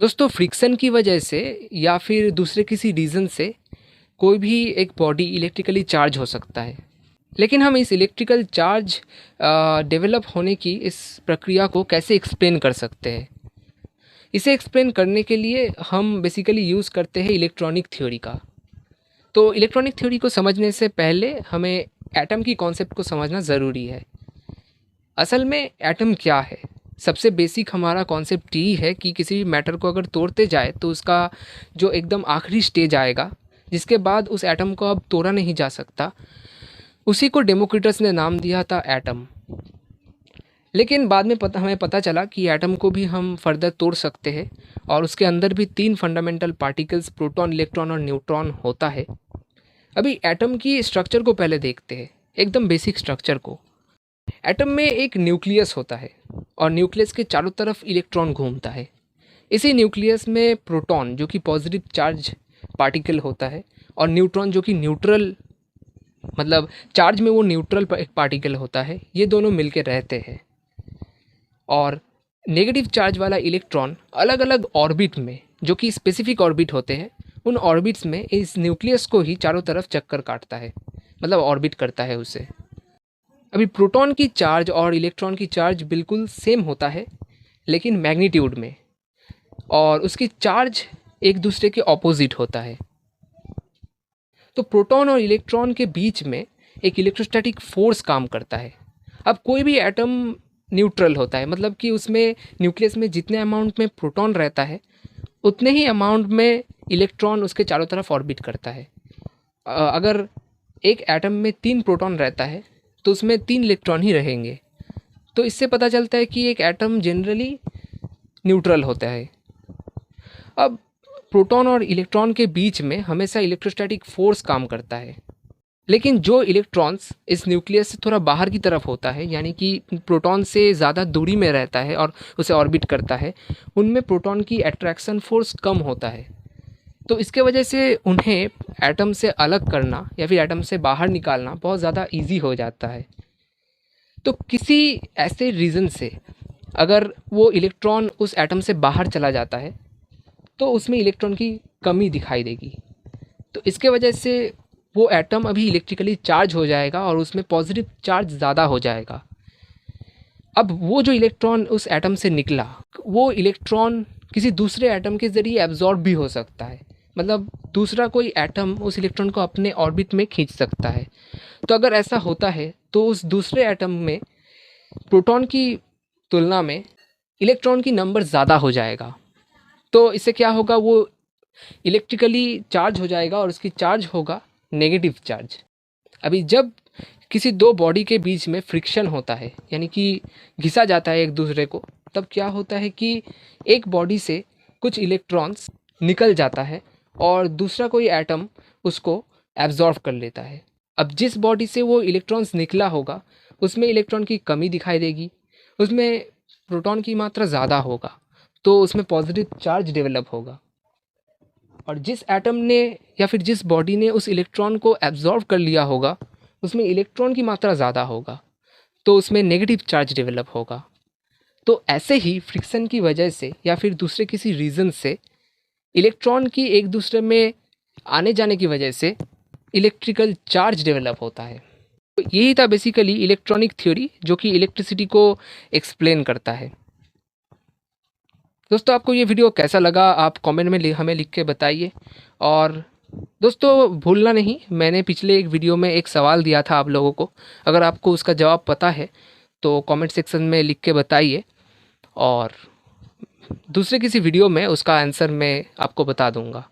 दोस्तों फ्रिक्शन की वजह से या फिर दूसरे किसी रीज़न से कोई भी एक बॉडी इलेक्ट्रिकली चार्ज हो सकता है। लेकिन हम इस इलेक्ट्रिकल चार्ज डेवलप होने की इस प्रक्रिया को कैसे एक्सप्लेन कर सकते हैं? इसे एक्सप्लेन करने के लिए हम बेसिकली यूज़ करते हैं इलेक्ट्रॉनिक थ्योरी का। तो इलेक्ट्रॉनिक थ्योरी को समझने से पहले हमें एटम की कॉन्सेप्ट को समझना ज़रूरी है। असल में एटम क्या है? सबसे बेसिक हमारा कॉन्सेप्ट यही है कि किसी भी मैटर को अगर तोड़ते जाए तो उसका जो एकदम आखिरी स्टेज आएगा, जिसके बाद उस एटम को अब तोड़ा नहीं जा सकता, उसी को डेमोक्रिटस ने नाम दिया था एटम। लेकिन बाद में हमें पता चला कि एटम को भी हम फर्दर तोड़ सकते हैं और उसके अंदर भी 3 फंडामेंटल पार्टिकल्स प्रोटॉन, इलेक्ट्रॉन और न्यूट्रॉन होता है। अभी एटम की स्ट्रक्चर को पहले देखते हैं, एकदम बेसिक स्ट्रक्चर को। एटम में एक न्यूक्लियस होता है और न्यूक्लियस के चारों तरफ इलेक्ट्रॉन घूमता है। इसी न्यूक्लियस में प्रोटॉन जो कि पॉजिटिव चार्ज पार्टिकल होता है और न्यूट्रॉन जो कि न्यूट्रल, मतलब चार्ज में वो न्यूट्रल पार्टिकल होता है। ये दोनों मिलके रहते हैं और नेगेटिव चार्ज वाला इलेक्ट्रॉन अलग अलग ऑर्बिट में, जो कि स्पेसिफिक ऑर्बिट होते हैं, उन ऑर्बिट्स में इस न्यूक्लियस को ही चारों तरफ चक्कर काटता है, मतलब ऑर्बिट करता है उसे। अभी प्रोटॉन की चार्ज और इलेक्ट्रॉन की चार्ज बिल्कुल सेम होता है, लेकिन मैग्नीट्यूड में, और उसकी चार्ज एक दूसरे के ऑपोजिट होता है। तो प्रोटॉन और इलेक्ट्रॉन के बीच में एक इलेक्ट्रोस्टैटिक फोर्स काम करता है। अब कोई भी एटम न्यूट्रल होता है, मतलब कि उसमें न्यूक्लियस में जितने अमाउंट में प्रोटॉन रहता है उतने ही अमाउंट में इलेक्ट्रॉन उसके चारों तरफ ऑर्बिट करता है। अगर एक एटम में 3 प्रोटॉन रहता है तो उसमें 3 इलेक्ट्रॉन ही रहेंगे। तो इससे पता चलता है कि एक एटम जनरली न्यूट्रल होता है। अब प्रोटॉन और इलेक्ट्रॉन के बीच में हमेशा इलेक्ट्रोस्टैटिक फोर्स काम करता है, लेकिन जो इलेक्ट्रॉन्स इस न्यूक्लियस से थोड़ा बाहर की तरफ होता है, यानी कि प्रोटॉन से ज़्यादा दूरी में रहता है और उसे ऑर्बिट करता है, उनमें प्रोटॉन की अट्रैक्शन फोर्स कम होता है। तो इसके वजह से उन्हें एटम से अलग करना या फिर एटम से बाहर निकालना बहुत ज़्यादा ईजी हो जाता है। तो किसी ऐसे रीज़न से अगर वो इलेक्ट्रॉन उस एटम से बाहर चला जाता है तो उसमें इलेक्ट्रॉन की कमी दिखाई देगी। तो इसके वजह से वो एटम अभी इलेक्ट्रिकली चार्ज हो जाएगा और उसमें पॉजिटिव चार्ज ज़्यादा हो जाएगा। अब वो जो इलेक्ट्रॉन उस एटम से निकला, वो इलेक्ट्रॉन किसी दूसरे एटम के ज़रिए एब्जॉर्ब भी हो सकता है, मतलब दूसरा कोई एटम उस इलेक्ट्रॉन को अपने ऑर्बिट में खींच सकता है। तो अगर ऐसा होता है तो उस दूसरे एटम में प्रोटॉन की तुलना में इलेक्ट्रॉन की नंबर ज़्यादा हो जाएगा। तो इससे क्या होगा, वो इलेक्ट्रिकली चार्ज हो जाएगा और उसकी चार्ज होगा नेगेटिव चार्ज। अभी जब किसी दो बॉडी के बीच में फ्रिक्शन होता है, यानी कि घिसा जाता है एक दूसरे को, तब क्या होता है कि एक बॉडी से कुछ इलेक्ट्रॉन्स निकल जाता है और दूसरा कोई एटम उसको एब्जॉर्ब कर लेता है। अब जिस बॉडी से वो इलेक्ट्रॉन्स निकला होगा उसमें इलेक्ट्रॉन की कमी दिखाई देगी, उसमें प्रोटॉन की मात्रा ज़्यादा होगा, तो उसमें पॉजिटिव चार्ज डेवलप होगा। और जिस एटम ने या फिर जिस बॉडी ने उस इलेक्ट्रॉन को एब्जॉर्ब कर लिया होगा उसमें इलेक्ट्रॉन की मात्रा ज़्यादा होगा, तो उसमें नेगेटिव चार्ज डेवलप होगा। तो ऐसे ही फ्रिक्शन की वजह से या फिर दूसरे किसी रीज़न से इलेक्ट्रॉन की एक दूसरे में आने जाने की वजह से इलेक्ट्रिकल चार्ज डेवलप होता है। तो यही था बेसिकली इलेक्ट्रॉनिक थ्योरी, जो कि इलेक्ट्रिसिटी को एक्सप्लेन करता है। दोस्तों आपको ये वीडियो कैसा लगा आप कमेंट में हमें लिख के बताइए। और दोस्तों भूलना नहीं, मैंने पिछले एक वीडियो में एक सवाल दिया था आप लोगों को, अगर आपको उसका जवाब पता है तो कमेंट सेक्शन में लिख के बताइए और दूसरे किसी वीडियो में उसका आंसर मैं आपको बता दूंगा।